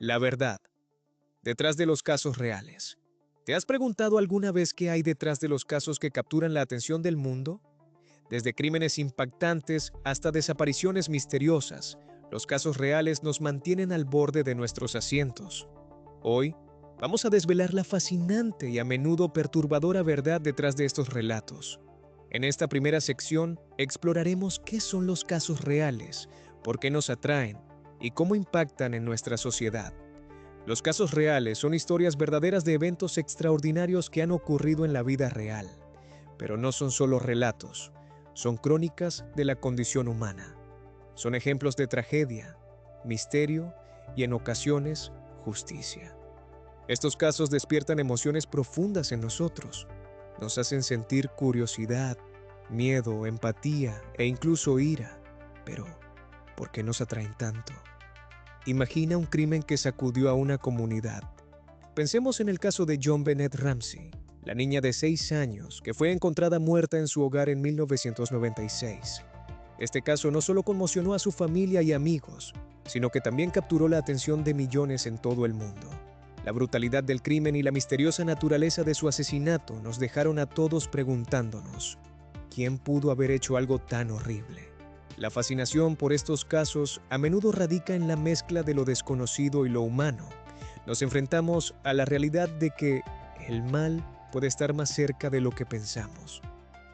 La verdad, detrás de los casos reales. ¿Te has preguntado alguna vez qué hay detrás de los casos que capturan la atención del mundo? Desde crímenes impactantes hasta desapariciones misteriosas, los casos reales nos mantienen al borde de nuestros asientos. Hoy, vamos a desvelar la fascinante y a menudo perturbadora verdad detrás de estos relatos. En esta primera sección, exploraremos qué son los casos reales, por qué nos atraen y cómo impactan en nuestra sociedad. Los casos reales son historias verdaderas de eventos extraordinarios que han ocurrido en la vida real, pero no son solo relatos, son crónicas de la condición humana. Son ejemplos de tragedia, misterio y en ocasiones justicia. Estos casos despiertan emociones profundas en nosotros. Nos hacen sentir curiosidad, miedo, empatía e incluso ira. Pero, ¿por qué nos atraen tanto? Imagina un crimen que sacudió a una comunidad. Pensemos en el caso de John Bennett Ramsey, la niña de 6 años que fue encontrada muerta en su hogar en 1996. Este caso no solo conmocionó a su familia y amigos, sino que también capturó la atención de millones en todo el mundo. La brutalidad del crimen y la misteriosa naturaleza de su asesinato nos dejaron a todos preguntándonos, ¿quién pudo haber hecho algo tan horrible? La fascinación por estos casos a menudo radica en la mezcla de lo desconocido y lo humano. Nos enfrentamos a la realidad de que el mal puede estar más cerca de lo que pensamos.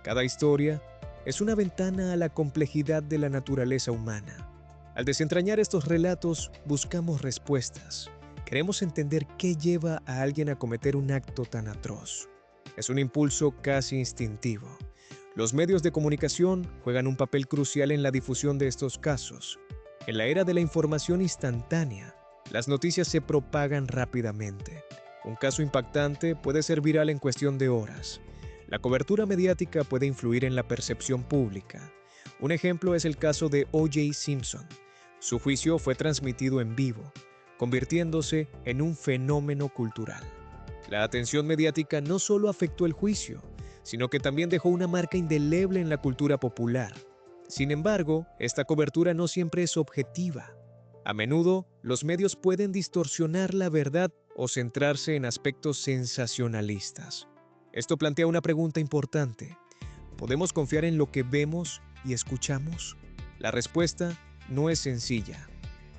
Cada historia es una ventana a la complejidad de la naturaleza humana. Al desentrañar estos relatos, buscamos respuestas. Queremos entender qué lleva a alguien a cometer un acto tan atroz. Es un impulso casi instintivo. Los medios de comunicación juegan un papel crucial en la difusión de estos casos. En la era de la información instantánea, las noticias se propagan rápidamente. Un caso impactante puede ser viral en cuestión de horas. La cobertura mediática puede influir en la percepción pública. Un ejemplo es el caso de O.J. Simpson. Su juicio fue transmitido en vivo, convirtiéndose en un fenómeno cultural. La atención mediática no solo afectó el juicio, sino que también dejó una marca indeleble en la cultura popular. Sin embargo, esta cobertura no siempre es objetiva. A menudo, los medios pueden distorsionar la verdad o centrarse en aspectos sensacionalistas. Esto plantea una pregunta importante. ¿Podemos confiar en lo que vemos y escuchamos? La respuesta no es sencilla.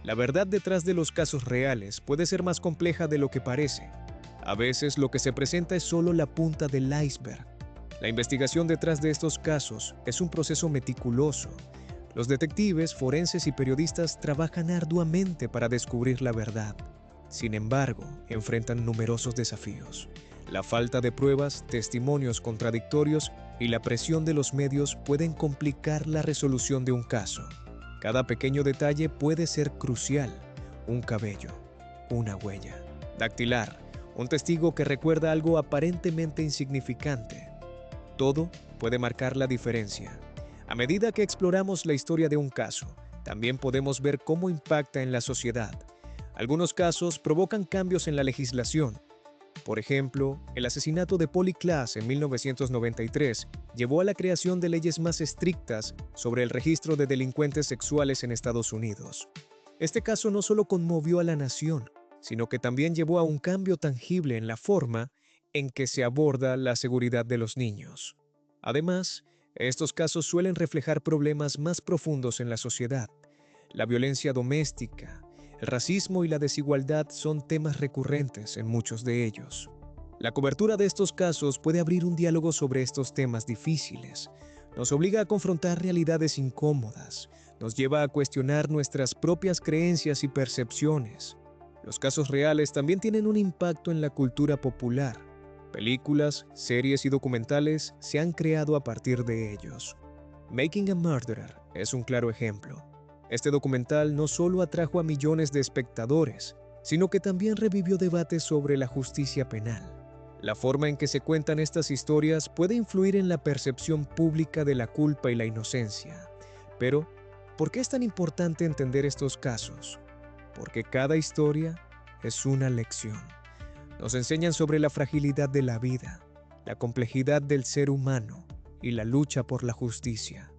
La verdad detrás de los casos reales puede ser más compleja de lo que parece. A veces lo que se presenta es solo la punta del iceberg. La investigación detrás de estos casos es un proceso meticuloso. Los detectives, forenses y periodistas trabajan arduamente para descubrir la verdad. Sin embargo, enfrentan numerosos desafíos. La falta de pruebas, testimonios contradictorios y la presión de los medios pueden complicar la resolución de un caso. Cada pequeño detalle puede ser crucial. Un cabello, una huella dactilar, un testigo que recuerda algo aparentemente insignificante. Todo puede marcar la diferencia. A medida que exploramos la historia de un caso, también podemos ver cómo impacta en la sociedad. Algunos casos provocan cambios en la legislación. Por ejemplo, el asesinato de Polly Klaas en 1993 llevó a la creación de leyes más estrictas sobre el registro de delincuentes sexuales en Estados Unidos. Este caso no solo conmovió a la nación, sino que también llevó a un cambio tangible en la forma en que se aborda la seguridad de los niños. Además, estos casos suelen reflejar problemas más profundos en la sociedad. La violencia doméstica, el racismo y la desigualdad son temas recurrentes en muchos de ellos. La cobertura de estos casos puede abrir un diálogo sobre estos temas difíciles. Nos obliga a confrontar realidades incómodas, nos lleva a cuestionar nuestras propias creencias y percepciones. Los casos reales también tienen un impacto en la cultura popular. Películas, series y documentales se han creado a partir de ellos. Making a Murderer es un claro ejemplo. Este documental no solo atrajo a millones de espectadores, sino que también revivió debates sobre la justicia penal. La forma en que se cuentan estas historias puede influir en la percepción pública de la culpa y la inocencia. Pero, ¿por qué es tan importante entender estos casos? Porque cada historia es una lección. Nos enseñan sobre la fragilidad de la vida, la complejidad del ser humano y la lucha por la justicia.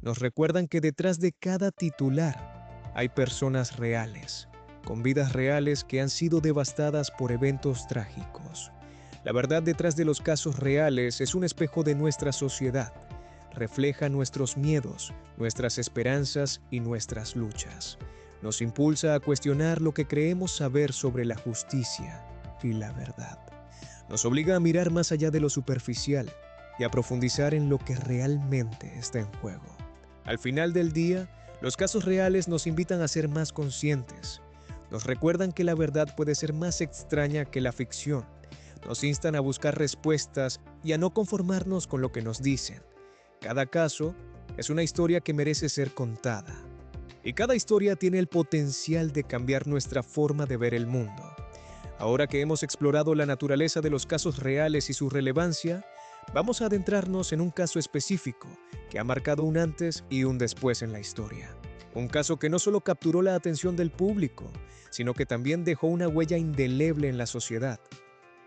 Nos recuerdan que detrás de cada titular hay personas reales, con vidas reales que han sido devastadas por eventos trágicos. La verdad detrás de los casos reales es un espejo de nuestra sociedad. Refleja nuestros miedos, nuestras esperanzas y nuestras luchas. Nos impulsa a cuestionar lo que creemos saber sobre la justicia y la verdad. Nos obliga a mirar más allá de lo superficial y a profundizar en lo que realmente está en juego. Al final del día, los casos reales nos invitan a ser más conscientes. Nos recuerdan que la verdad puede ser más extraña que la ficción. Nos instan a buscar respuestas y a no conformarnos con lo que nos dicen. Cada caso es una historia que merece ser contada. Y cada historia tiene el potencial de cambiar nuestra forma de ver el mundo. Ahora que hemos explorado la naturaleza de los casos reales y su relevancia, vamos a adentrarnos en un caso específico que ha marcado un antes y un después en la historia. Un caso que no solo capturó la atención del público, sino que también dejó una huella indeleble en la sociedad.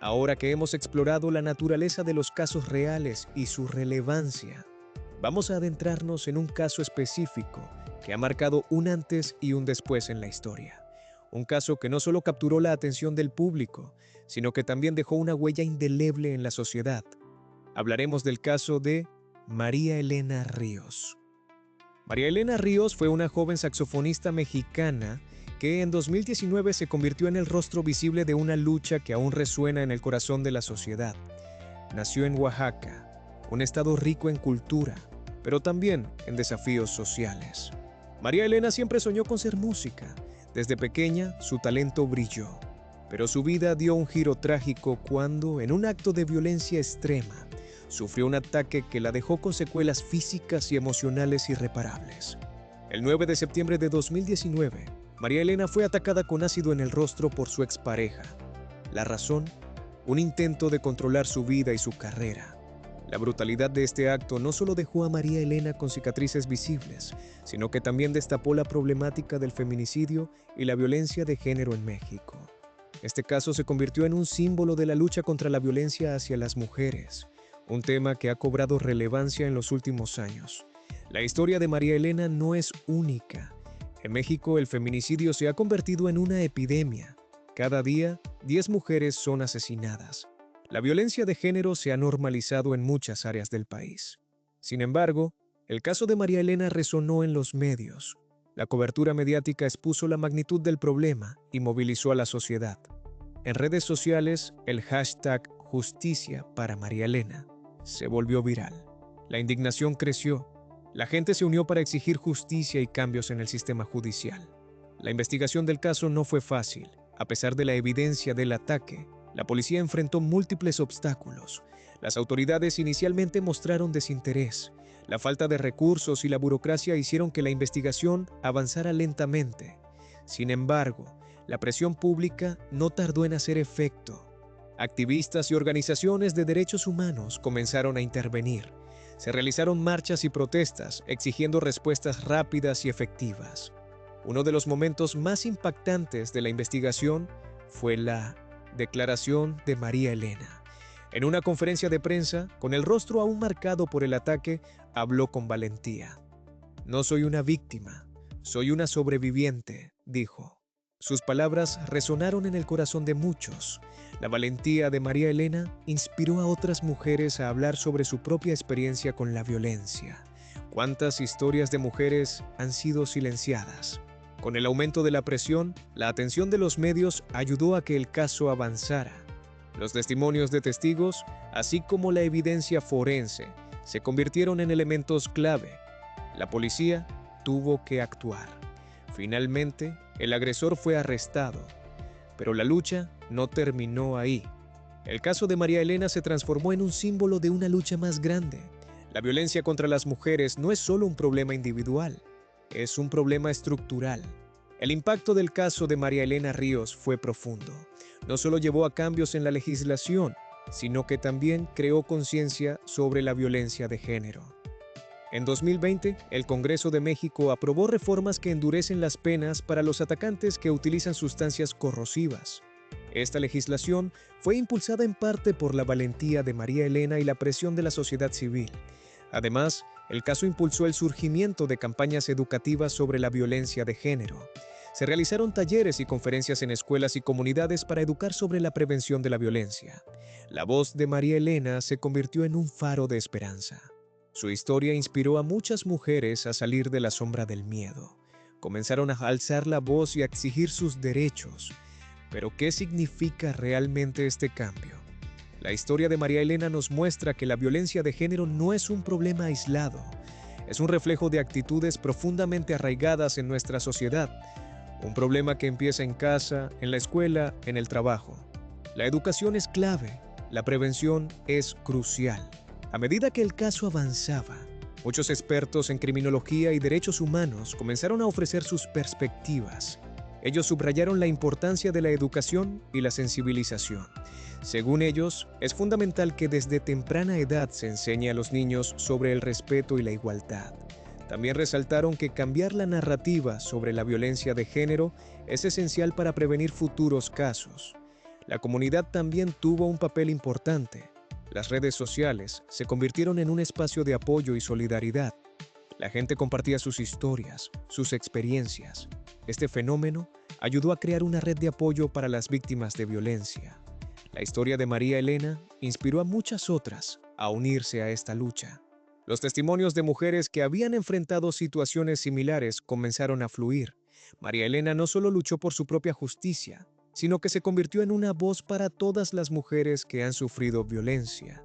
Ahora que hemos explorado la naturaleza de los casos reales y su relevancia, vamos a adentrarnos en un caso específico que ha marcado un antes y un después en la historia. Un caso que no solo capturó la atención del público, sino que también dejó una huella indeleble en la sociedad. Hablaremos del caso de María Elena Ríos. María Elena Ríos fue una joven saxofonista mexicana que en 2019 se convirtió en el rostro visible de una lucha que aún resuena en el corazón de la sociedad. Nació en Oaxaca, un estado rico en cultura, pero también en desafíos sociales. María Elena siempre soñó con ser música. Desde pequeña, su talento brilló, pero su vida dio un giro trágico cuando, en un acto de violencia extrema, sufrió un ataque que la dejó con secuelas físicas y emocionales irreparables. El 9 de septiembre de 2019, María Elena fue atacada con ácido en el rostro por su expareja. La razón, un intento de controlar su vida y su carrera. La brutalidad de este acto no solo dejó a María Elena con cicatrices visibles, sino que también destapó la problemática del feminicidio y la violencia de género en México. Este caso se convirtió en un símbolo de la lucha contra la violencia hacia las mujeres, un tema que ha cobrado relevancia en los últimos años. La historia de María Elena no es única. En México, el feminicidio se ha convertido en una epidemia. Cada día, 10 mujeres son asesinadas. La violencia de género se ha normalizado en muchas áreas del país. Sin embargo, el caso de María Elena resonó en los medios. La cobertura mediática expuso la magnitud del problema y movilizó a la sociedad. En redes sociales, el hashtag Justicia para María Elena se volvió viral. La indignación creció. La gente se unió para exigir justicia y cambios en el sistema judicial. La investigación del caso no fue fácil. A pesar de la evidencia del ataque, la policía enfrentó múltiples obstáculos. Las autoridades inicialmente mostraron desinterés. La falta de recursos y la burocracia hicieron que la investigación avanzara lentamente. Sin embargo, la presión pública no tardó en hacer efecto. Activistas y organizaciones de derechos humanos comenzaron a intervenir. Se realizaron marchas y protestas exigiendo respuestas rápidas y efectivas. Uno de los momentos más impactantes de la investigación fue la declaración de María Elena. En una conferencia de prensa, con el rostro aún marcado por el ataque, habló con valentía. «No soy una víctima, soy una sobreviviente», dijo. Sus palabras resonaron en el corazón de muchos. La valentía de María Elena inspiró a otras mujeres a hablar sobre su propia experiencia con la violencia. ¿Cuántas historias de mujeres han sido silenciadas? Con el aumento de la presión, la atención de los medios ayudó a que el caso avanzara. Los testimonios de testigos, así como la evidencia forense, se convirtieron en elementos clave. La policía tuvo que actuar. Finalmente, el agresor fue arrestado. Pero la lucha no terminó ahí. El caso de María Elena se transformó en un símbolo de una lucha más grande. La violencia contra las mujeres no es solo un problema individual, es un problema estructural. El impacto del caso de María Elena Ríos fue profundo. No solo llevó a cambios en la legislación, sino que también creó conciencia sobre la violencia de género. En 2020, el Congreso de México aprobó reformas que endurecen las penas para los atacantes que utilizan sustancias corrosivas. Esta legislación fue impulsada en parte por la valentía de María Elena y la presión de la sociedad civil. Además, el caso impulsó el surgimiento de campañas educativas sobre la violencia de género. Se realizaron talleres y conferencias en escuelas y comunidades para educar sobre la prevención de la violencia. La voz de María Elena se convirtió en un faro de esperanza. Su historia inspiró a muchas mujeres a salir de la sombra del miedo. Comenzaron a alzar la voz y a exigir sus derechos. Pero, ¿qué significa realmente este cambio? La historia de María Elena nos muestra que la violencia de género no es un problema aislado. Es un reflejo de actitudes profundamente arraigadas en nuestra sociedad. Un problema que empieza en casa, en la escuela, en el trabajo. La educación es clave, la prevención es crucial. A medida que el caso avanzaba, muchos expertos en criminología y derechos humanos comenzaron a ofrecer sus perspectivas. Ellos subrayaron la importancia de la educación y la sensibilización. Según ellos, es fundamental que desde temprana edad se enseñe a los niños sobre el respeto y la igualdad. También resaltaron que cambiar la narrativa sobre la violencia de género es esencial para prevenir futuros casos. La comunidad también tuvo un papel importante. Las redes sociales se convirtieron en un espacio de apoyo y solidaridad. La gente compartía sus historias, sus experiencias. Este fenómeno ayudó a crear una red de apoyo para las víctimas de violencia. La historia de María Elena inspiró a muchas otras a unirse a esta lucha. Los testimonios de mujeres que habían enfrentado situaciones similares comenzaron a fluir. María Elena no solo luchó por su propia justicia, sino que se convirtió en una voz para todas las mujeres que han sufrido violencia.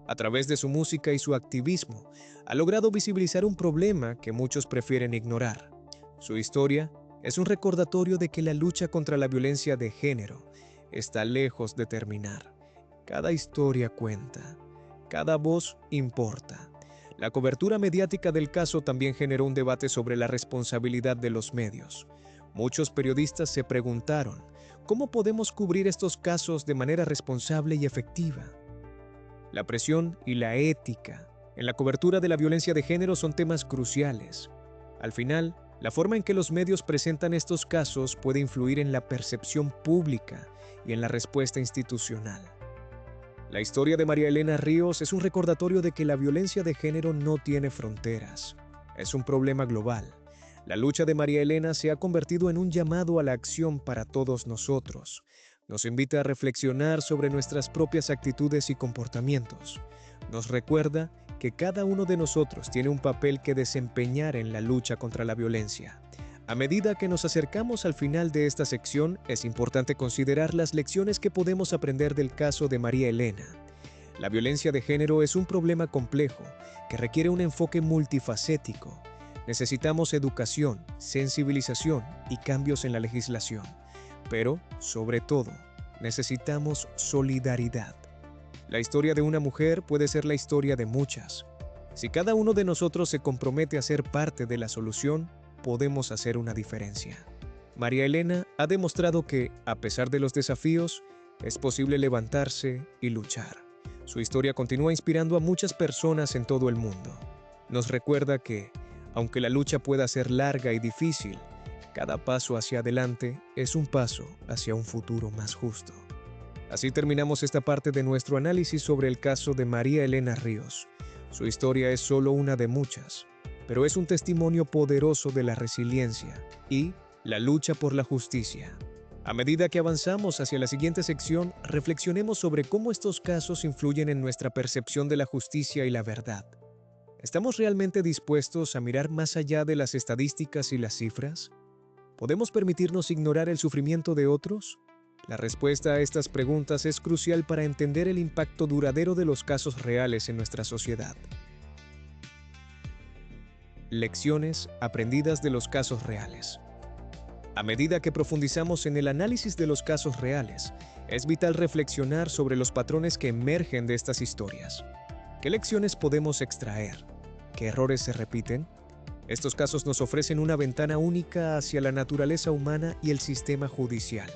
A través de su música y su activismo, ha logrado visibilizar un problema que muchos prefieren ignorar. Su historia es un recordatorio de que la lucha contra la violencia de género está lejos de terminar. Cada historia cuenta, cada voz importa. La cobertura mediática del caso también generó un debate sobre la responsabilidad de los medios. Muchos periodistas se preguntaron, ¿cómo podemos cubrir estos casos de manera responsable y efectiva? La presión y la ética en la cobertura de la violencia de género son temas cruciales. Al final, la forma en que los medios presentan estos casos puede influir en la percepción pública y en la respuesta institucional. La historia de María Elena Ríos es un recordatorio de que la violencia de género no tiene fronteras. Es un problema global. La lucha de María Elena se ha convertido en un llamado a la acción para todos nosotros. Nos invita a reflexionar sobre nuestras propias actitudes y comportamientos. Nos recuerda que cada uno de nosotros tiene un papel que desempeñar en la lucha contra la violencia. A medida que nos acercamos al final de esta sección, es importante considerar las lecciones que podemos aprender del caso de María Elena. La violencia de género es un problema complejo que requiere un enfoque multifacético. Necesitamos educación, sensibilización y cambios en la legislación. Pero, sobre todo, necesitamos solidaridad. La historia de una mujer puede ser la historia de muchas. Si cada uno de nosotros se compromete a ser parte de la solución, podemos hacer una diferencia. María Elena ha demostrado que, a pesar de los desafíos, es posible levantarse y luchar. Su historia continúa inspirando a muchas personas en todo el mundo. Nos recuerda que, aunque la lucha pueda ser larga y difícil, cada paso hacia adelante es un paso hacia un futuro más justo. Así terminamos esta parte de nuestro análisis sobre el caso de María Elena Ríos. Su historia es solo una de muchas, pero es un testimonio poderoso de la resiliencia y la lucha por la justicia. A medida que avanzamos hacia la siguiente sección, reflexionemos sobre cómo estos casos influyen en nuestra percepción de la justicia y la verdad. ¿Estamos realmente dispuestos a mirar más allá de las estadísticas y las cifras? ¿Podemos permitirnos ignorar el sufrimiento de otros? La respuesta a estas preguntas es crucial para entender el impacto duradero de los casos reales en nuestra sociedad. Lecciones aprendidas de los casos reales. A medida que profundizamos en el análisis de los casos reales, es vital reflexionar sobre los patrones que emergen de estas historias. ¿Qué lecciones podemos extraer? ¿Qué errores se repiten? Estos casos nos ofrecen una ventana única hacia la naturaleza humana y el sistema judicial.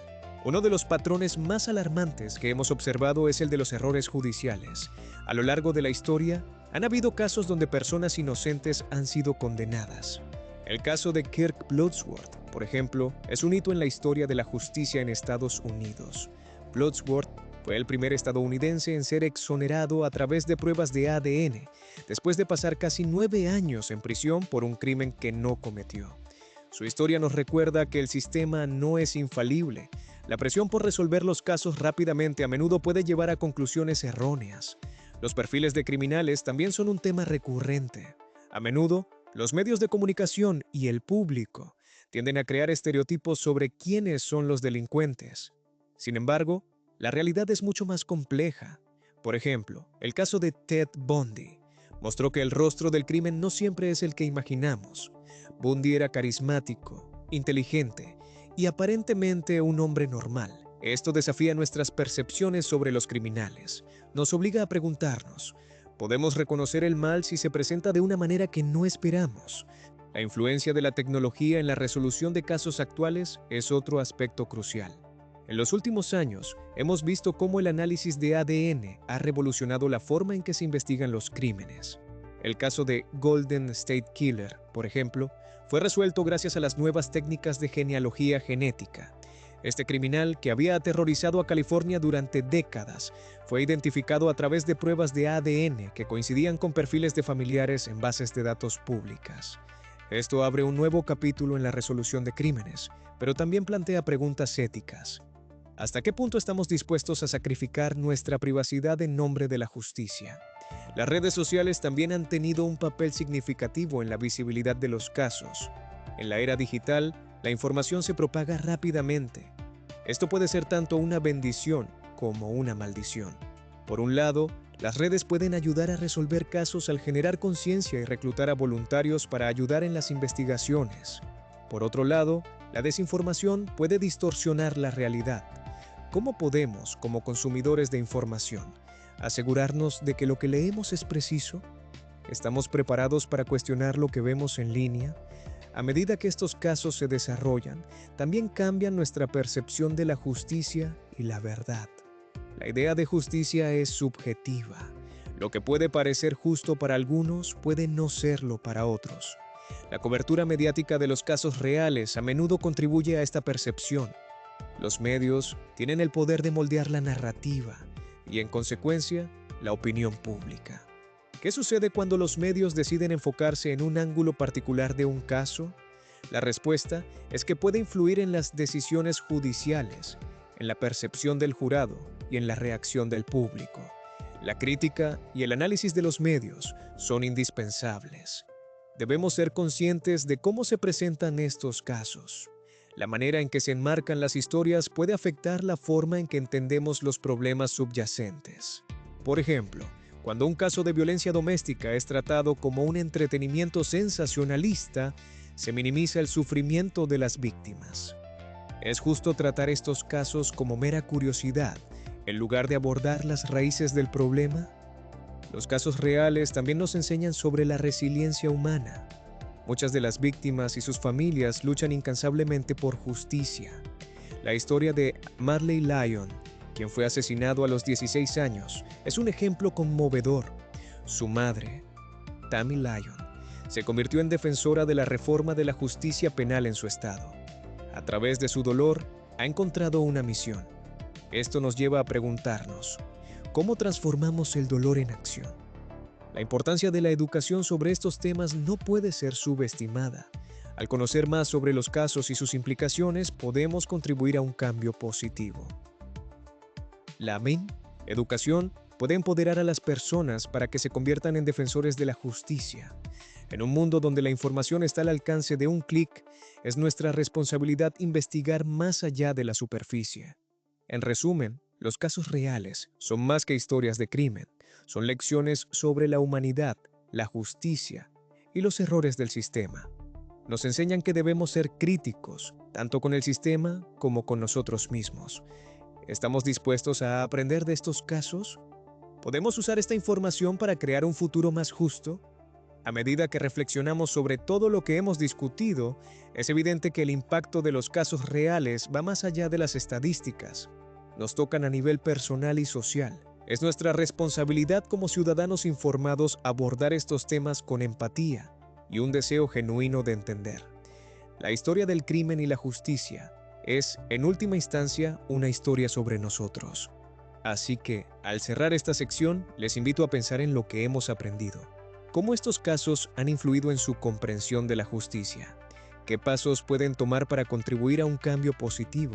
Uno de los patrones más alarmantes que hemos observado es el de los errores judiciales. A lo largo de la historia, han habido casos donde personas inocentes han sido condenadas. El caso de Kirk Bloodsworth, por ejemplo, es un hito en la historia de la justicia en Estados Unidos. Bloodsworth fue el primer estadounidense en ser exonerado a través de pruebas de ADN, después de pasar casi 9 años en prisión por un crimen que no cometió. Su historia nos recuerda que el sistema no es infalible. La presión por resolver los casos rápidamente a menudo puede llevar a conclusiones erróneas. Los perfiles de criminales también son un tema recurrente. A menudo, los medios de comunicación y el público tienden a crear estereotipos sobre quiénes son los delincuentes. Sin embargo, la realidad es mucho más compleja. Por ejemplo, el caso de Ted Bundy mostró que el rostro del crimen no siempre es el que imaginamos. Bundy era carismático, inteligente y aparentemente un hombre normal. Esto desafía nuestras percepciones sobre los criminales. Nos obliga a preguntarnos, ¿podemos reconocer el mal si se presenta de una manera que no esperamos? La influencia de la tecnología en la resolución de casos actuales es otro aspecto crucial. En los últimos años, hemos visto cómo el análisis de ADN ha revolucionado la forma en que se investigan los crímenes. El caso de Golden State Killer, por ejemplo, fue resuelto gracias a las nuevas técnicas de genealogía genética. Este criminal, que había aterrorizado a California durante décadas, fue identificado a través de pruebas de ADN que coincidían con perfiles de familiares en bases de datos públicas. Esto abre un nuevo capítulo en la resolución de crímenes, pero también plantea preguntas éticas. ¿Hasta qué punto estamos dispuestos a sacrificar nuestra privacidad en nombre de la justicia? Las redes sociales también han tenido un papel significativo en la visibilidad de los casos. En la era digital, la información se propaga rápidamente. Esto puede ser tanto una bendición como una maldición. Por un lado, las redes pueden ayudar a resolver casos al generar conciencia y reclutar a voluntarios para ayudar en las investigaciones. Por otro lado, la desinformación puede distorsionar la realidad. ¿Cómo podemos, como consumidores de información, asegurarnos de que lo que leemos es preciso? ¿Estamos preparados para cuestionar lo que vemos en línea? A medida que estos casos se desarrollan, también cambian nuestra percepción de la justicia y la verdad. La idea de justicia es subjetiva. Lo que puede parecer justo para algunos puede no serlo para otros. La cobertura mediática de los casos reales a menudo contribuye a esta percepción. Los medios tienen el poder de moldear la narrativa y, en consecuencia, la opinión pública. ¿Qué sucede cuando los medios deciden enfocarse en un ángulo particular de un caso? La respuesta es que puede influir en las decisiones judiciales, en la percepción del jurado y en la reacción del público. La crítica y el análisis de los medios son indispensables. Debemos ser conscientes de cómo se presentan estos casos. La manera en que se enmarcan las historias puede afectar la forma en que entendemos los problemas subyacentes. Por ejemplo, cuando un caso de violencia doméstica es tratado como un entretenimiento sensacionalista, se minimiza el sufrimiento de las víctimas. ¿Es justo tratar estos casos como mera curiosidad, en lugar de abordar las raíces del problema? Los casos reales también nos enseñan sobre la resiliencia humana. Muchas de las víctimas y sus familias luchan incansablemente por justicia. La historia de Marley Lyon, quien fue asesinado a los 16 años, es un ejemplo conmovedor. Su madre, Tammy Lyon, se convirtió en defensora de la reforma de la justicia penal en su estado. A través de su dolor, ha encontrado una misión. Esto nos lleva a preguntarnos, ¿cómo transformamos el dolor en acción? La importancia de la educación sobre estos temas no puede ser subestimada. Al conocer más sobre los casos y sus implicaciones, podemos contribuir a un cambio positivo. La educación puede empoderar a las personas para que se conviertan en defensores de la justicia. En un mundo donde la información está al alcance de un clic, es nuestra responsabilidad investigar más allá de la superficie. En resumen, los casos reales son más que historias de crimen. Son lecciones sobre la humanidad, la justicia y los errores del sistema. Nos enseñan que debemos ser críticos, tanto con el sistema como con nosotros mismos. ¿Estamos dispuestos a aprender de estos casos? ¿Podemos usar esta información para crear un futuro más justo? A medida que reflexionamos sobre todo lo que hemos discutido, es evidente que el impacto de los casos reales va más allá de las estadísticas. Nos tocan a nivel personal y social. Es nuestra responsabilidad como ciudadanos informados abordar estos temas con empatía y un deseo genuino de entender. La historia del crimen y la justicia es, en última instancia, una historia sobre nosotros. Así que, al cerrar esta sección, les invito a pensar en lo que hemos aprendido. ¿Cómo estos casos han influido en su comprensión de la justicia? ¿Qué pasos pueden tomar para contribuir a un cambio positivo?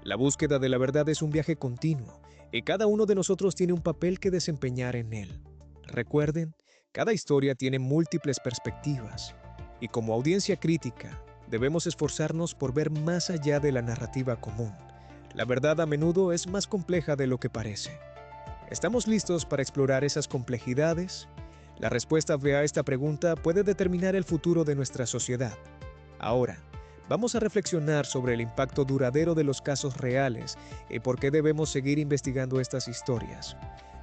La búsqueda de la verdad es un viaje continuo y cada uno de nosotros tiene un papel que desempeñar en él. Recuerden, cada historia tiene múltiples perspectivas y como audiencia crítica debemos esforzarnos por ver más allá de la narrativa común. La verdad a menudo es más compleja de lo que parece. ¿Estamos listos para explorar esas complejidades? La respuesta a esta pregunta puede determinar el futuro de nuestra sociedad. Ahora, vamos a reflexionar sobre el impacto duradero de los casos reales y por qué debemos seguir investigando estas historias.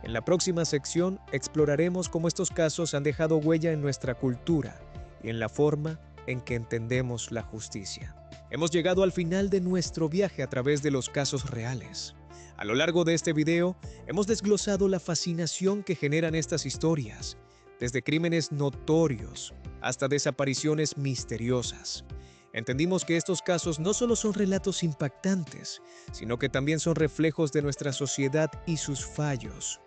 En la próxima sección exploraremos cómo estos casos han dejado huella en nuestra cultura y en la forma en que entendemos la justicia. Hemos llegado al final de nuestro viaje a través de los casos reales. A lo largo de este video, hemos desglosado la fascinación que generan estas historias, desde crímenes notorios hasta desapariciones misteriosas. Entendimos que estos casos no solo son relatos impactantes, sino que también son reflejos de nuestra sociedad y sus fallos.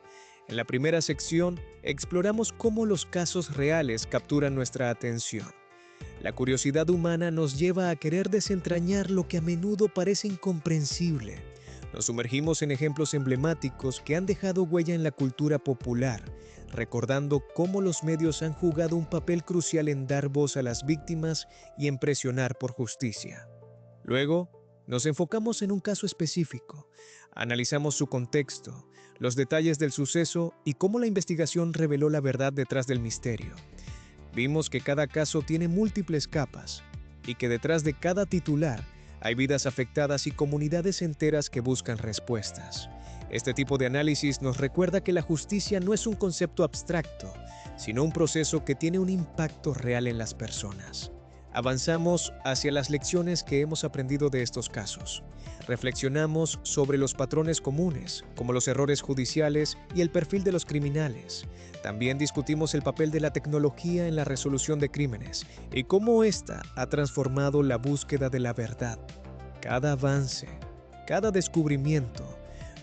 En la primera sección, exploramos cómo los casos reales capturan nuestra atención. La curiosidad humana nos lleva a querer desentrañar lo que a menudo parece incomprensible. Nos sumergimos en ejemplos emblemáticos que han dejado huella en la cultura popular, recordando cómo los medios han jugado un papel crucial en dar voz a las víctimas y en presionar por justicia. Luego, nos enfocamos en un caso específico, analizamos su contexto, los detalles del suceso y cómo la investigación reveló la verdad detrás del misterio. Vimos que cada caso tiene múltiples capas y que detrás de cada titular hay vidas afectadas y comunidades enteras que buscan respuestas. Este tipo de análisis nos recuerda que la justicia no es un concepto abstracto, sino un proceso que tiene un impacto real en las personas. Avanzamos hacia las lecciones que hemos aprendido de estos casos. Reflexionamos sobre los patrones comunes, como los errores judiciales y el perfil de los criminales. También discutimos el papel de la tecnología en la resolución de crímenes y cómo ésta ha transformado la búsqueda de la verdad. Cada avance, cada descubrimiento,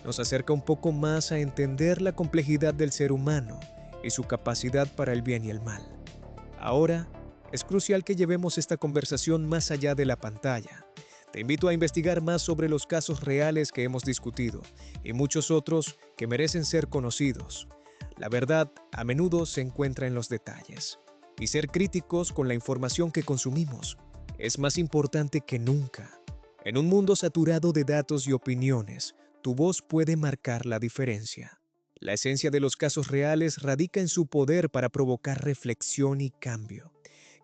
nos acerca un poco más a entender la complejidad del ser humano y su capacidad para el bien y el mal. Ahora, es crucial que llevemos esta conversación más allá de la pantalla. Te invito a investigar más sobre los casos reales que hemos discutido y muchos otros que merecen ser conocidos. La verdad a menudo se encuentra en los detalles. Y ser críticos con la información que consumimos es más importante que nunca. En un mundo saturado de datos y opiniones, tu voz puede marcar la diferencia. La esencia de los casos reales radica en su poder para provocar reflexión y cambio.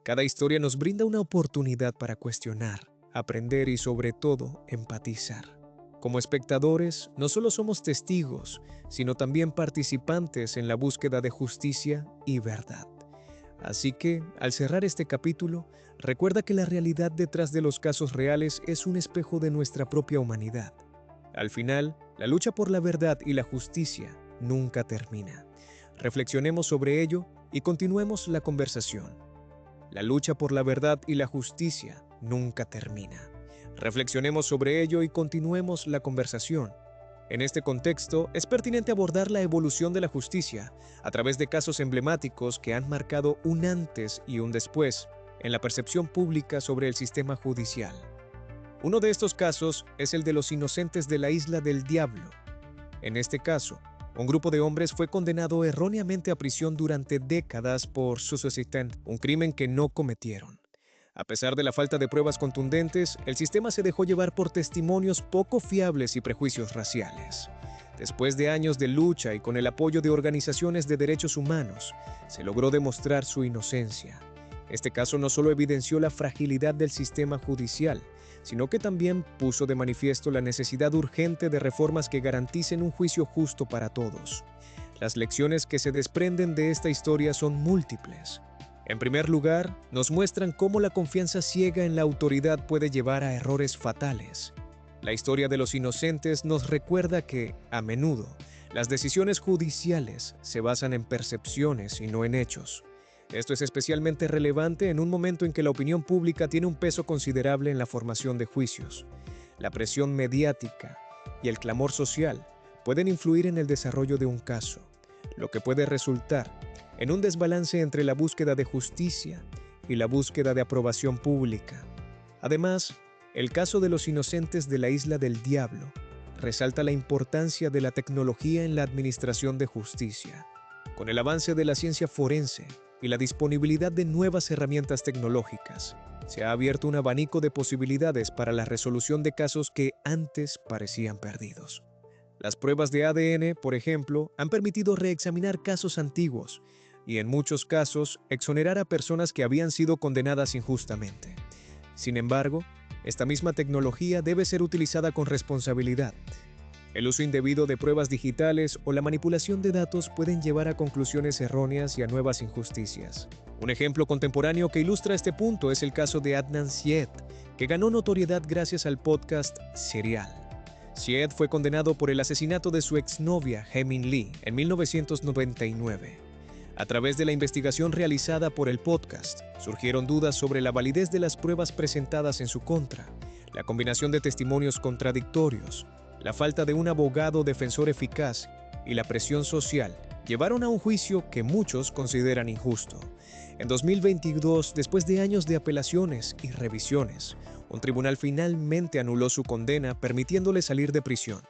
Cada historia nos brinda una oportunidad para cuestionar, aprender y sobre todo empatizar. Como espectadores, no solo somos testigos, sino también participantes en la búsqueda de justicia y verdad. Así que, al cerrar este capítulo, recuerda que la realidad detrás de los casos reales es un espejo de nuestra propia humanidad. Al final, la lucha por la verdad y la justicia nunca termina. Reflexionemos sobre ello y continuemos la conversación. La lucha por la verdad y la justicia nunca termina. Reflexionemos sobre ello y continuemos la conversación. En este contexto, es pertinente abordar la evolución de la justicia a través de casos emblemáticos que han marcado un antes y un después en la percepción pública sobre el sistema judicial. Uno de estos casos es el de los inocentes de la Isla del Diablo. En este caso, un grupo de hombres fue condenado erróneamente a prisión durante décadas por suscitar un crimen que no cometieron. A pesar de la falta de pruebas contundentes, el sistema se dejó llevar por testimonios poco fiables y prejuicios raciales. Después de años de lucha y con el apoyo de organizaciones de derechos humanos, se logró demostrar su inocencia. Este caso no solo evidenció la fragilidad del sistema judicial, sino que también puso de manifiesto la necesidad urgente de reformas que garanticen un juicio justo para todos. Las lecciones que se desprenden de esta historia son múltiples. En primer lugar, nos muestran cómo la confianza ciega en la autoridad puede llevar a errores fatales. La historia de los inocentes nos recuerda que, a menudo, las decisiones judiciales se basan en percepciones y no en hechos. Esto es especialmente relevante en un momento en que la opinión pública tiene un peso considerable en la formación de juicios. La presión mediática y el clamor social pueden influir en el desarrollo de un caso, lo que puede resultar en un desbalance entre la búsqueda de justicia y la búsqueda de aprobación pública. Además, el caso de los inocentes de la Isla del Diablo resalta la importancia de la tecnología en la administración de justicia. Con el avance de la ciencia forense y la disponibilidad de nuevas herramientas tecnológicas, se ha abierto un abanico de posibilidades para la resolución de casos que antes parecían perdidos. Las pruebas de ADN, por ejemplo, han permitido reexaminar casos antiguos y, en muchos casos, exonerar a personas que habían sido condenadas injustamente. Sin embargo, esta misma tecnología debe ser utilizada con responsabilidad. El uso indebido de pruebas digitales o la manipulación de datos pueden llevar a conclusiones erróneas y a nuevas injusticias. Un ejemplo contemporáneo que ilustra este punto es el caso de Adnan Syed, que ganó notoriedad gracias al podcast Serial. Syed fue condenado por el asesinato de su exnovia, Jae-min Lee, en 1999. A través de la investigación realizada por el podcast, surgieron dudas sobre la validez de las pruebas presentadas en su contra, la combinación de testimonios contradictorios, la falta de un abogado defensor eficaz y la presión social llevaron a un juicio que muchos consideran injusto. En 2022, después de años de apelaciones y revisiones, un tribunal finalmente anuló su condena, permitiéndole salir de prisión.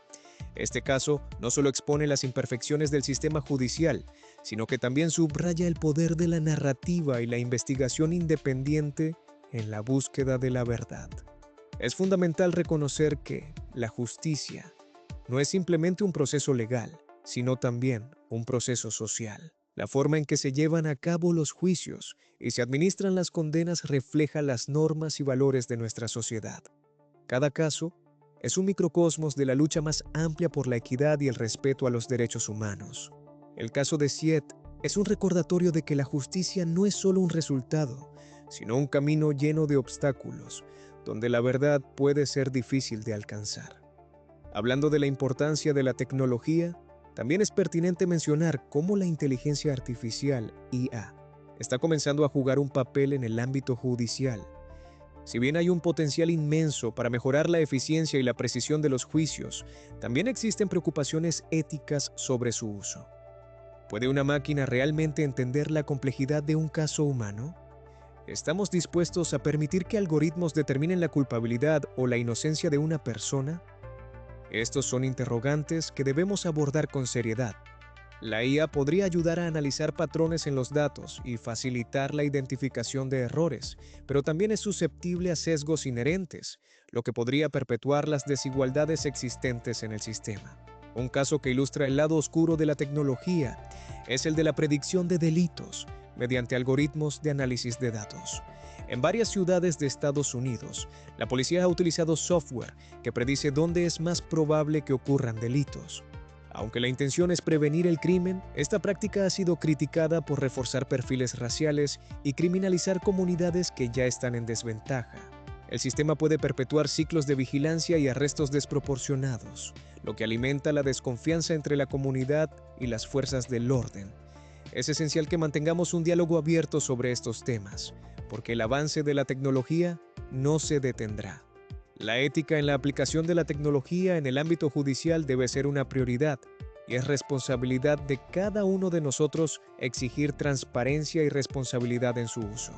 Este caso no solo expone las imperfecciones del sistema judicial, sino que también subraya el poder de la narrativa y la investigación independiente en la búsqueda de la verdad. Es fundamental reconocer que la justicia no es simplemente un proceso legal, sino también un proceso social. La forma en que se llevan a cabo los juicios y se administran las condenas refleja las normas y valores de nuestra sociedad. Cada caso es un microcosmos de la lucha más amplia por la equidad y el respeto a los derechos humanos. El caso de Syed es un recordatorio de que la justicia no es solo un resultado, sino un camino lleno de obstáculos, donde la verdad puede ser difícil de alcanzar. Hablando de la importancia de la tecnología, también es pertinente mencionar cómo la inteligencia artificial, IA, está comenzando a jugar un papel en el ámbito judicial. Si bien hay un potencial inmenso para mejorar la eficiencia y la precisión de los juicios, también existen preocupaciones éticas sobre su uso. ¿Puede una máquina realmente entender la complejidad de un caso humano? ¿Estamos dispuestos a permitir que algoritmos determinen la culpabilidad o la inocencia de una persona? Estos son interrogantes que debemos abordar con seriedad. La IA podría ayudar a analizar patrones en los datos y facilitar la identificación de errores, pero también es susceptible a sesgos inherentes, lo que podría perpetuar las desigualdades existentes en el sistema. Un caso que ilustra el lado oscuro de la tecnología es el de la predicción de delitos mediante algoritmos de análisis de datos. En varias ciudades de Estados Unidos, la policía ha utilizado software que predice dónde es más probable que ocurran delitos. Aunque la intención es prevenir el crimen, esta práctica ha sido criticada por reforzar perfiles raciales y criminalizar comunidades que ya están en desventaja. El sistema puede perpetuar ciclos de vigilancia y arrestos desproporcionados, lo que alimenta la desconfianza entre la comunidad y las fuerzas del orden. Es esencial que mantengamos un diálogo abierto sobre estos temas, porque el avance de la tecnología no se detendrá. La ética en la aplicación de la tecnología en el ámbito judicial debe ser una prioridad, y es responsabilidad de cada uno de nosotros exigir transparencia y responsabilidad en su uso.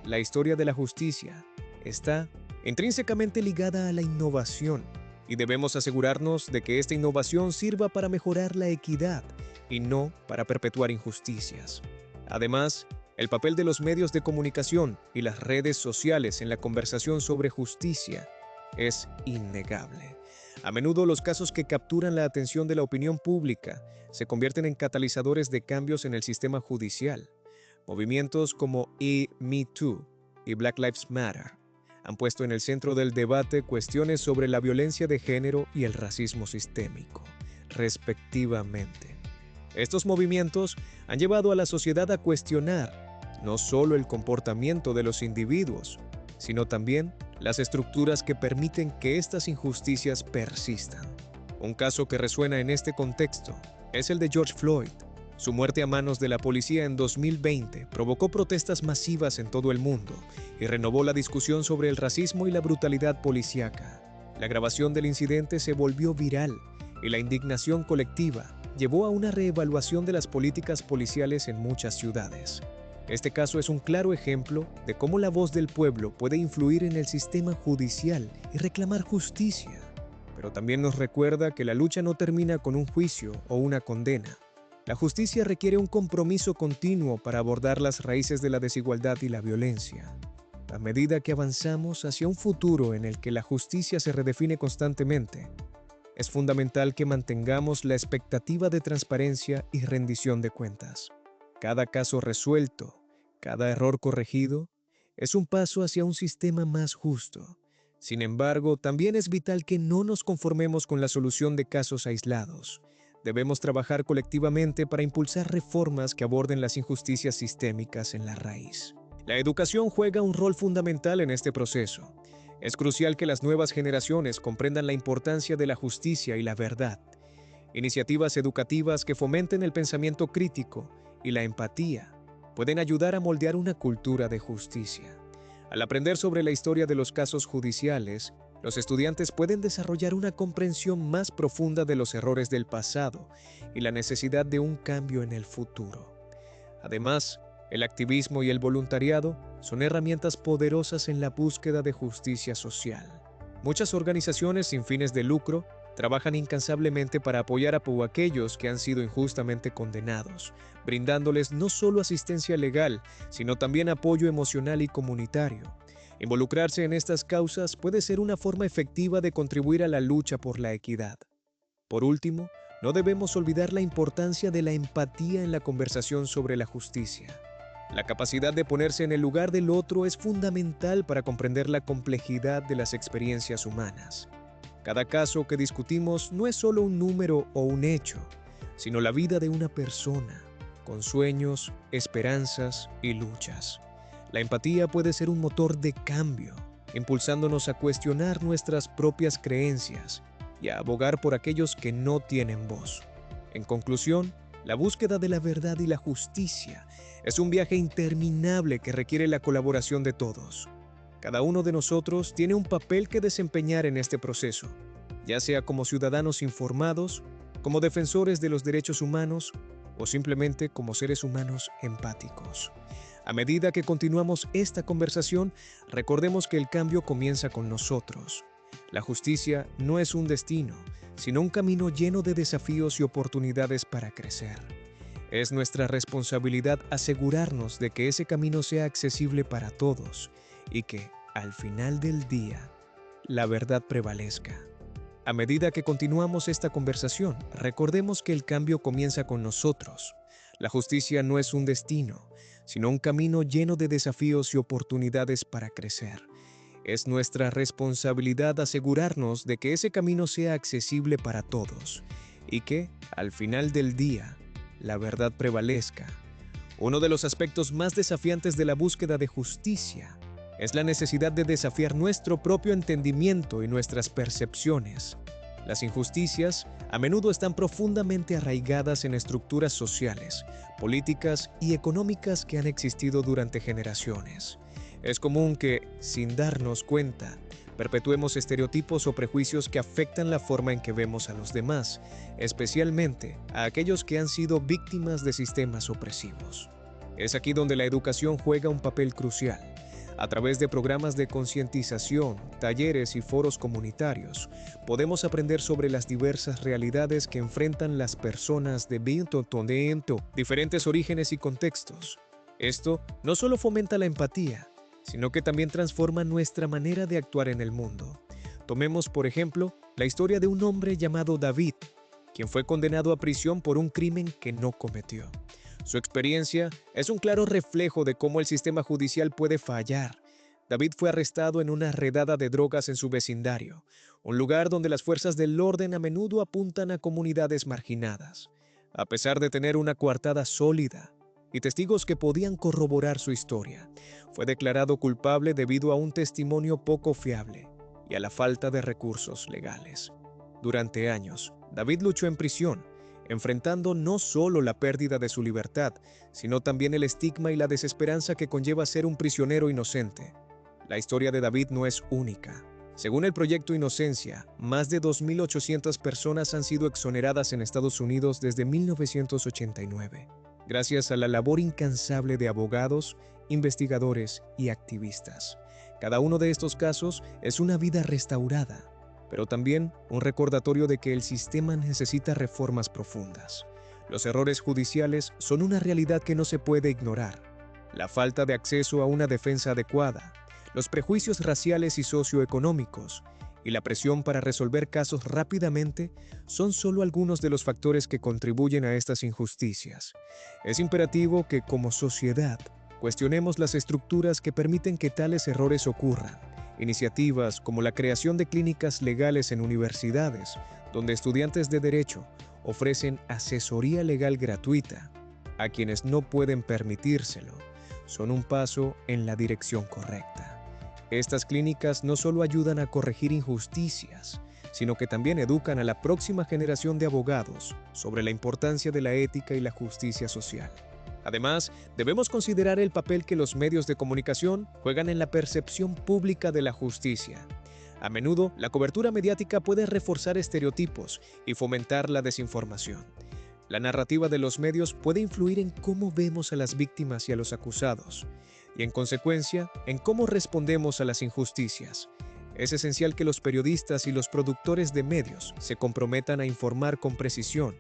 La historia de la justicia está intrínsecamente ligada a la innovación, y debemos asegurarnos de que esta innovación sirva para mejorar la equidad y no para perpetuar injusticias. Además, el papel de los medios de comunicación y las redes sociales en la conversación sobre justicia es innegable. A menudo los casos que capturan la atención de la opinión pública se convierten en catalizadores de cambios en el sistema judicial. Movimientos como Me Too y Black Lives Matter han puesto en el centro del debate cuestiones sobre la violencia de género y el racismo sistémico, respectivamente. Estos movimientos han llevado a la sociedad a cuestionar no solo el comportamiento de los individuos, sino también las estructuras que permiten que estas injusticias persistan. Un caso que resuena en este contexto es el de George Floyd. Su muerte a manos de la policía en 2020 provocó protestas masivas en todo el mundo y renovó la discusión sobre el racismo y la brutalidad policíaca. La grabación del incidente se volvió viral y la indignación colectiva llevó a una reevaluación de las políticas policiales en muchas ciudades. Este caso es un claro ejemplo de cómo la voz del pueblo puede influir en el sistema judicial y reclamar justicia, pero también nos recuerda que la lucha no termina con un juicio o una condena. La justicia requiere un compromiso continuo para abordar las raíces de la desigualdad y la violencia. A medida que avanzamos hacia un futuro en el que la justicia se redefine constantemente, es fundamental que mantengamos la expectativa de transparencia y rendición de cuentas. Cada caso resuelto, cada error corregido, es un paso hacia un sistema más justo. Sin embargo, también es vital que no nos conformemos con la solución de casos aislados. Debemos trabajar colectivamente para impulsar reformas que aborden las injusticias sistémicas en la raíz. La educación juega un rol fundamental en este proceso. Es crucial que las nuevas generaciones comprendan la importancia de la justicia y la verdad. Iniciativas educativas que fomenten el pensamiento crítico y la empatía pueden ayudar a moldear una cultura de justicia. Al aprender sobre la historia de los casos judiciales, los estudiantes pueden desarrollar una comprensión más profunda de los errores del pasado y la necesidad de un cambio en el futuro. Además, el activismo y el voluntariado son herramientas poderosas en la búsqueda de justicia social. Muchas organizaciones sin fines de lucro trabajan incansablemente para apoyar a aquellos que han sido injustamente condenados, brindándoles no solo asistencia legal, sino también apoyo emocional y comunitario. Involucrarse en estas causas puede ser una forma efectiva de contribuir a la lucha por la equidad. Por último, no debemos olvidar la importancia de la empatía en la conversación sobre la justicia. La capacidad de ponerse en el lugar del otro es fundamental para comprender la complejidad de las experiencias humanas. Cada caso que discutimos no es solo un número o un hecho, sino la vida de una persona, con sueños, esperanzas y luchas. La empatía puede ser un motor de cambio, impulsándonos a cuestionar nuestras propias creencias y a abogar por aquellos que no tienen voz. En conclusión, la búsqueda de la verdad y la justicia es un viaje interminable que requiere la colaboración de todos. Cada uno de nosotros tiene un papel que desempeñar en este proceso, ya sea como ciudadanos informados, como defensores de los derechos humanos o simplemente como seres humanos empáticos. A medida que continuamos esta conversación, recordemos que el cambio comienza con nosotros. La justicia no es un destino, sino un camino lleno de desafíos y oportunidades para crecer. Es nuestra responsabilidad asegurarnos de que ese camino sea accesible para todos y que, al final del día, la verdad prevalezca. A medida que continuamos esta conversación, recordemos que el cambio comienza con nosotros. La justicia no es un destino, sino un camino lleno de desafíos y oportunidades para crecer. Es nuestra responsabilidad asegurarnos de que ese camino sea accesible para todos y que, al final del día, la verdad prevalezca. Uno de los aspectos más desafiantes de la búsqueda de justicia es la necesidad de desafiar nuestro propio entendimiento y nuestras percepciones. Las injusticias a menudo están profundamente arraigadas en estructuras sociales, políticas y económicas que han existido durante generaciones. Es común que, sin darnos cuenta, perpetuemos estereotipos o prejuicios que afectan la forma en que vemos a los demás, especialmente a aquellos que han sido víctimas de sistemas opresivos. Es aquí donde la educación juega un papel crucial. A través de programas de concientización, talleres y foros comunitarios, podemos aprender sobre las diversas realidades que enfrentan las personas de diferentes orígenes y contextos. Esto no solo fomenta la empatía, sino que también transforma nuestra manera de actuar en el mundo. Tomemos, por ejemplo, la historia de un hombre llamado David, quien fue condenado a prisión por un crimen que no cometió. Su experiencia es un claro reflejo de cómo el sistema judicial puede fallar. David fue arrestado en una redada de drogas en su vecindario, un lugar donde las fuerzas del orden a menudo apuntan a comunidades marginadas. A pesar de tener una coartada sólida y testigos que podían corroborar su historia, fue declarado culpable debido a un testimonio poco fiable y a la falta de recursos legales. Durante años, David luchó en prisión, enfrentando no solo la pérdida de su libertad, sino también el estigma y la desesperanza que conlleva ser un prisionero inocente. La historia de David no es única. Según el Proyecto Inocencia, más de 2.800 personas han sido exoneradas en Estados Unidos desde 1989. gracias a la labor incansable de abogados, investigadores y activistas. Cada uno de estos casos es una vida restaurada, pero también un recordatorio de que el sistema necesita reformas profundas. Los errores judiciales son una realidad que no se puede ignorar. La falta de acceso a una defensa adecuada, los prejuicios raciales y socioeconómicos, y la presión para resolver casos rápidamente son solo algunos de los factores que contribuyen a estas injusticias. Es imperativo que, como sociedad, cuestionemos las estructuras que permiten que tales errores ocurran. Iniciativas como la creación de clínicas legales en universidades, donde estudiantes de derecho ofrecen asesoría legal gratuita a quienes no pueden permitírselo, son un paso en la dirección correcta. Estas clínicas no solo ayudan a corregir injusticias, sino que también educan a la próxima generación de abogados sobre la importancia de la ética y la justicia social. Además, debemos considerar el papel que los medios de comunicación juegan en la percepción pública de la justicia. A menudo, la cobertura mediática puede reforzar estereotipos y fomentar la desinformación. La narrativa de los medios puede influir en cómo vemos a las víctimas y a los acusados, y en consecuencia, en cómo respondemos a las injusticias. Es esencial que los periodistas y los productores de medios se comprometan a informar con precisión,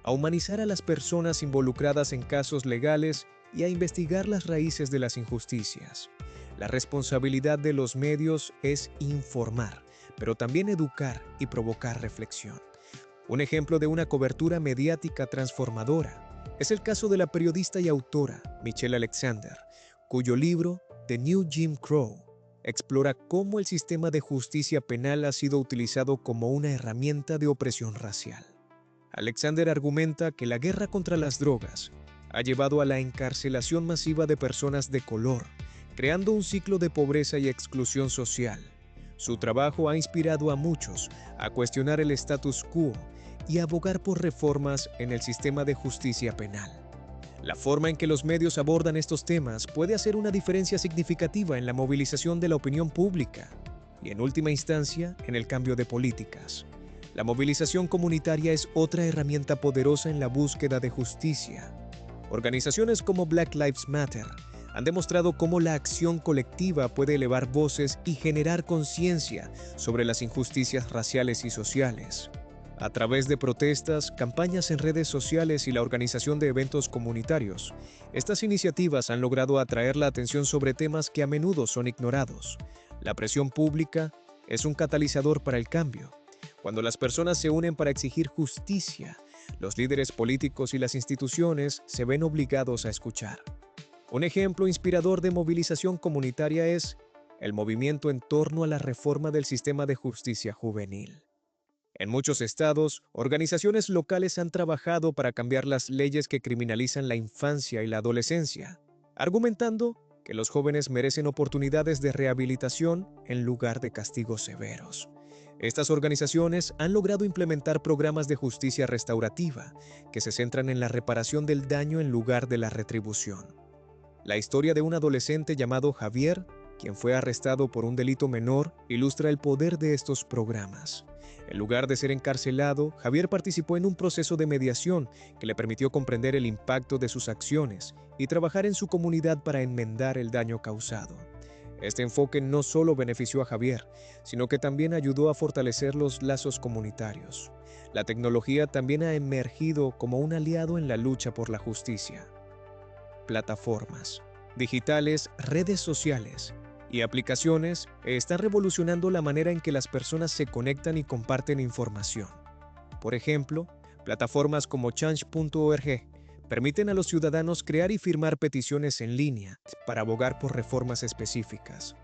a humanizar a las personas involucradas en casos legales y a investigar las raíces de las injusticias. La responsabilidad de los medios es informar, pero también educar y provocar reflexión. Un ejemplo de una cobertura mediática transformadora es el caso de la periodista y autora Michelle Alexander, cuyo libro The New Jim Crow explora cómo el sistema de justicia penal ha sido utilizado como una herramienta de opresión racial. Alexander argumenta que la guerra contra las drogas ha llevado a la encarcelación masiva de personas de color, creando un ciclo de pobreza y exclusión social. Su trabajo ha inspirado a muchos a cuestionar el status quo y a abogar por reformas en el sistema de justicia penal. La forma en que los medios abordan estos temas puede hacer una diferencia significativa en la movilización de la opinión pública y, en última instancia, en el cambio de políticas. La movilización comunitaria es otra herramienta poderosa en la búsqueda de justicia. Organizaciones como Black Lives Matter han demostrado cómo la acción colectiva puede elevar voces y generar conciencia sobre las injusticias raciales y sociales. A través de protestas, campañas en redes sociales y la organización de eventos comunitarios, estas iniciativas han logrado atraer la atención sobre temas que a menudo son ignorados. La presión pública es un catalizador para el cambio. Cuando las personas se unen para exigir justicia, los líderes políticos y las instituciones se ven obligados a escuchar. Un ejemplo inspirador de movilización comunitaria es el movimiento en torno a la reforma del sistema de justicia juvenil. En muchos estados, organizaciones locales han trabajado para cambiar las leyes que criminalizan la infancia y la adolescencia, argumentando que los jóvenes merecen oportunidades de rehabilitación en lugar de castigos severos. Estas organizaciones han logrado implementar programas de justicia restaurativa que se centran en la reparación del daño en lugar de la retribución. La historia de un adolescente llamado Javier, quien fue arrestado por un delito menor, ilustra el poder de estos programas. En lugar de ser encarcelado, Javier participó en un proceso de mediación que le permitió comprender el impacto de sus acciones y trabajar en su comunidad para enmendar el daño causado. Este enfoque no solo benefició a Javier, sino que también ayudó a fortalecer los lazos comunitarios. La tecnología también ha emergido como un aliado en la lucha por la justicia. Plataformas digitales, redes sociales y aplicaciones están revolucionando la manera en que las personas se conectan y comparten información. Por ejemplo, plataformas como Change.org permiten a los ciudadanos crear y firmar peticiones en línea para abogar por reformas específicas.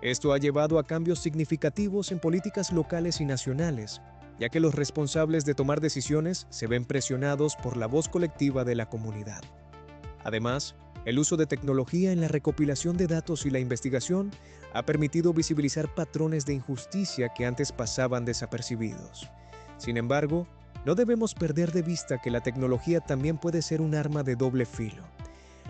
Esto ha llevado a cambios significativos en políticas locales y nacionales, ya que los responsables de tomar decisiones se ven presionados por la voz colectiva de la comunidad. Además, el uso de tecnología en la recopilación de datos y la investigación ha permitido visibilizar patrones de injusticia que antes pasaban desapercibidos. Sin embargo, no debemos perder de vista que la tecnología también puede ser un arma de doble filo.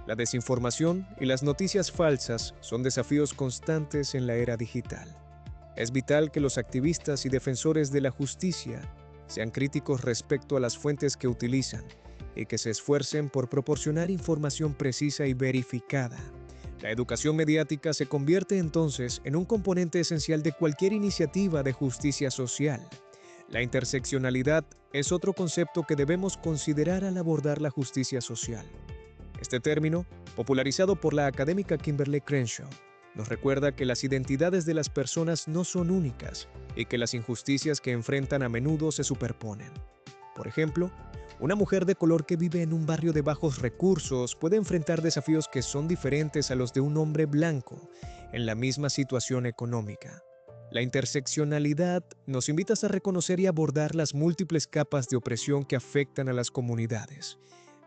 La desinformación y las noticias falsas son desafíos constantes en la era digital. Es vital que los activistas y defensores de la justicia sean críticos respecto a las fuentes que utilizan y que se esfuercen por proporcionar información precisa y verificada. La educación mediática se convierte entonces en un componente esencial de cualquier iniciativa de justicia social. La interseccionalidad es otro concepto que debemos considerar al abordar la justicia social. Este término, popularizado por la académica Kimberlé Crenshaw, nos recuerda que las identidades de las personas no son únicas y que las injusticias que enfrentan a menudo se superponen. Por ejemplo, una mujer de color que vive en un barrio de bajos recursos puede enfrentar desafíos que son diferentes a los de un hombre blanco en la misma situación económica. La interseccionalidad nos invita a reconocer y abordar las múltiples capas de opresión que afectan a las comunidades.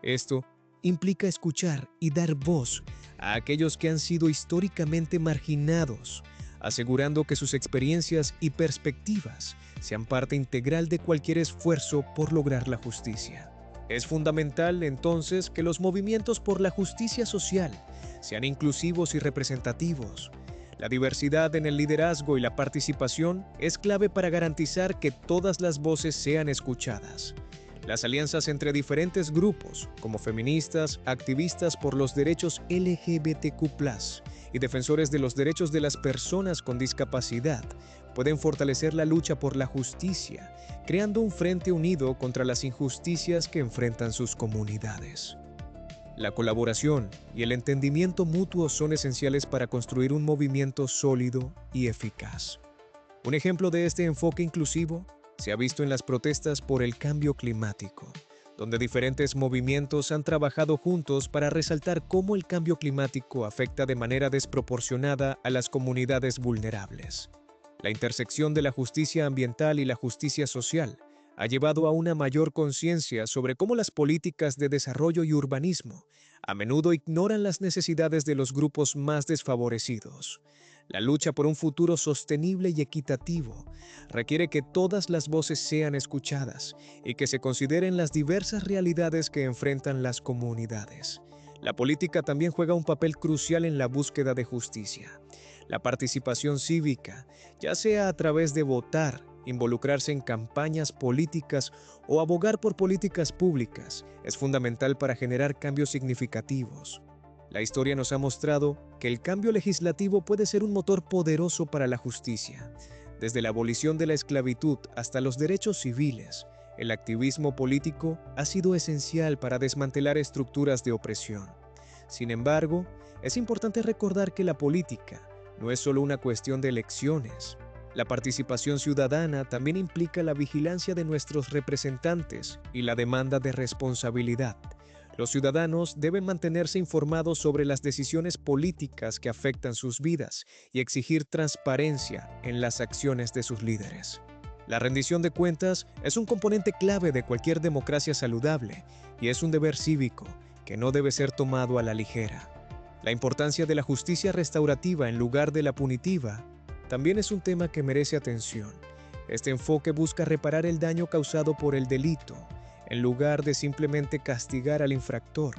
Esto implica escuchar y dar voz a aquellos que han sido históricamente marginados, asegurando que sus experiencias y perspectivas sean parte integral de cualquier esfuerzo por lograr la justicia. Es fundamental, entonces, que los movimientos por la justicia social sean inclusivos y representativos. La diversidad en el liderazgo y la participación es clave para garantizar que todas las voces sean escuchadas. Las alianzas entre diferentes grupos, como feministas, activistas por los derechos LGBTQ+, y defensores de los derechos de las personas con discapacidad, pueden fortalecer la lucha por la justicia, creando un frente unido contra las injusticias que enfrentan sus comunidades. La colaboración y el entendimiento mutuo son esenciales para construir un movimiento sólido y eficaz. Un ejemplo de este enfoque inclusivo se ha visto en las protestas por el cambio climático, donde diferentes movimientos han trabajado juntos para resaltar cómo el cambio climático afecta de manera desproporcionada a las comunidades vulnerables. La intersección de la justicia ambiental y la justicia social ha llevado a una mayor conciencia sobre cómo las políticas de desarrollo y urbanismo a menudo ignoran las necesidades de los grupos más desfavorecidos. La lucha por un futuro sostenible y equitativo requiere que todas las voces sean escuchadas y que se consideren las diversas realidades que enfrentan las comunidades. La política también juega un papel crucial en la búsqueda de justicia. La participación cívica, ya sea a través de votar, involucrarse en campañas políticas o abogar por políticas públicas, es fundamental para generar cambios significativos. La historia nos ha mostrado que el cambio legislativo puede ser un motor poderoso para la justicia. Desde la abolición de la esclavitud hasta los derechos civiles, el activismo político ha sido esencial para desmantelar estructuras de opresión. Sin embargo, es importante recordar que la política no es solo una cuestión de elecciones. La participación ciudadana también implica la vigilancia de nuestros representantes y la demanda de responsabilidad. Los ciudadanos deben mantenerse informados sobre las decisiones políticas que afectan sus vidas y exigir transparencia en las acciones de sus líderes. La rendición de cuentas es un componente clave de cualquier democracia saludable y es un deber cívico que no debe ser tomado a la ligera. La importancia de la justicia restaurativa en lugar de la punitiva también es un tema que merece atención. Este enfoque busca reparar el daño causado por el delito, en lugar de simplemente castigar al infractor.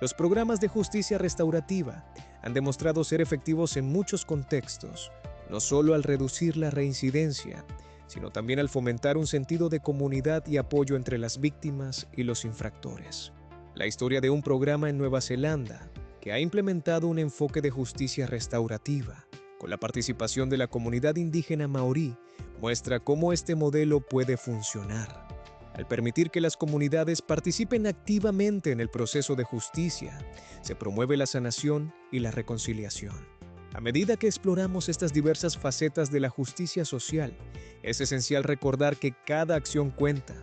Los programas de justicia restaurativa han demostrado ser efectivos en muchos contextos, no solo al reducir la reincidencia, sino también al fomentar un sentido de comunidad y apoyo entre las víctimas y los infractores. La historia de un programa en Nueva Zelanda que ha implementado un enfoque de justicia restaurativa, con la participación de la comunidad indígena maorí, muestra cómo este modelo puede funcionar. Al permitir que las comunidades participen activamente en el proceso de justicia, se promueve la sanación y la reconciliación. A medida que exploramos estas diversas facetas de la justicia social, es esencial recordar que cada acción cuenta.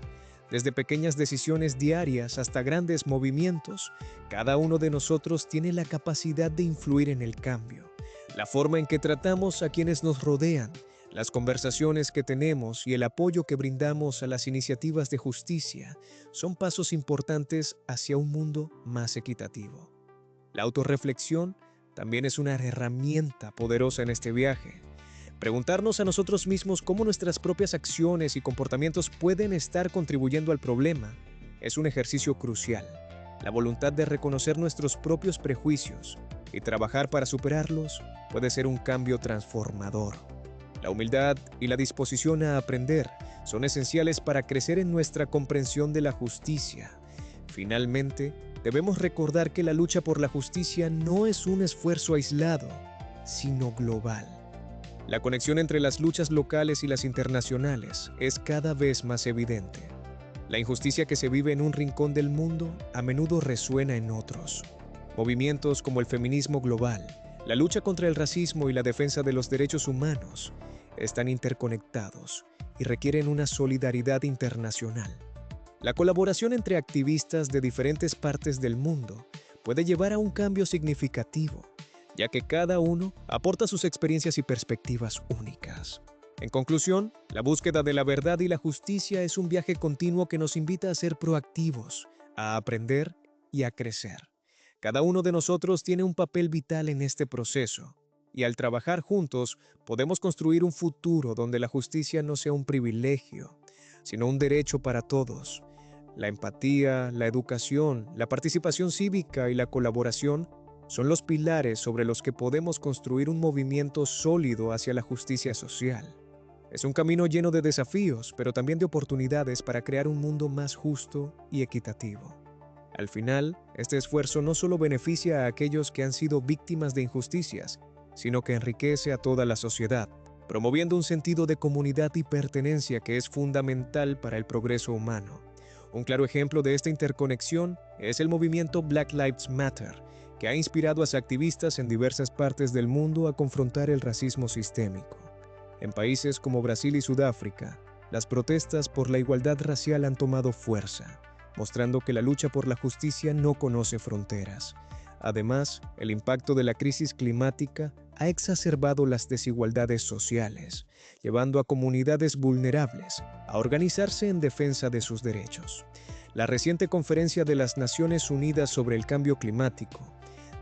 Desde pequeñas decisiones diarias hasta grandes movimientos, cada uno de nosotros tiene la capacidad de influir en el cambio. La forma en que tratamos a quienes nos rodean, las conversaciones que tenemos y el apoyo que brindamos a las iniciativas de justicia son pasos importantes hacia un mundo más equitativo. La autorreflexión también es una herramienta poderosa en este viaje. Preguntarnos a nosotros mismos cómo nuestras propias acciones y comportamientos pueden estar contribuyendo al problema es un ejercicio crucial. La voluntad de reconocer nuestros propios prejuicios y trabajar para superarlos puede ser un cambio transformador. La humildad y la disposición a aprender son esenciales para crecer en nuestra comprensión de la justicia. Finalmente, debemos recordar que la lucha por la justicia no es un esfuerzo aislado, sino global. La conexión entre las luchas locales y las internacionales es cada vez más evidente. La injusticia que se vive en un rincón del mundo a menudo resuena en otros. Movimientos como el feminismo global, la lucha contra el racismo y la defensa de los derechos humanos están interconectados y requieren una solidaridad internacional. La colaboración entre activistas de diferentes partes del mundo puede llevar a un cambio significativo, ya que cada uno aporta sus experiencias y perspectivas únicas. En conclusión, la búsqueda de la verdad y la justicia es un viaje continuo que nos invita a ser proactivos, a aprender y a crecer. Cada uno de nosotros tiene un papel vital en este proceso, y al trabajar juntos podemos construir un futuro donde la justicia no sea un privilegio, sino un derecho para todos. La empatía, la educación, la participación cívica y la colaboración son los pilares sobre los que podemos construir un movimiento sólido hacia la justicia social. Es un camino lleno de desafíos, pero también de oportunidades para crear un mundo más justo y equitativo. Al final, este esfuerzo no solo beneficia a aquellos que han sido víctimas de injusticias, sino que enriquece a toda la sociedad, promoviendo un sentido de comunidad y pertenencia que es fundamental para el progreso humano. Un claro ejemplo de esta interconexión es el movimiento Black Lives Matter, que ha inspirado a activistas en diversas partes del mundo a confrontar el racismo sistémico. En países como Brasil y Sudáfrica, las protestas por la igualdad racial han tomado fuerza, mostrando que la lucha por la justicia no conoce fronteras. Además, el impacto de la crisis climática ha exacerbado las desigualdades sociales, llevando a comunidades vulnerables a organizarse en defensa de sus derechos. La reciente conferencia de las Naciones Unidas sobre el cambio climático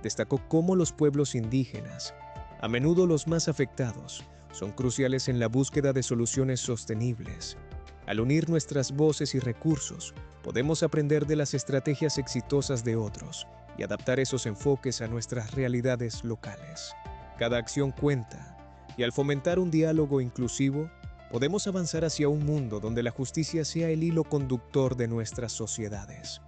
destacó cómo los pueblos indígenas, a menudo los más afectados, son cruciales en la búsqueda de soluciones sostenibles. Al unir nuestras voces y recursos, podemos aprender de las estrategias exitosas de otros y adaptar esos enfoques a nuestras realidades locales. Cada acción cuenta, y al fomentar un diálogo inclusivo, podemos avanzar hacia un mundo donde la justicia sea el hilo conductor de nuestras sociedades.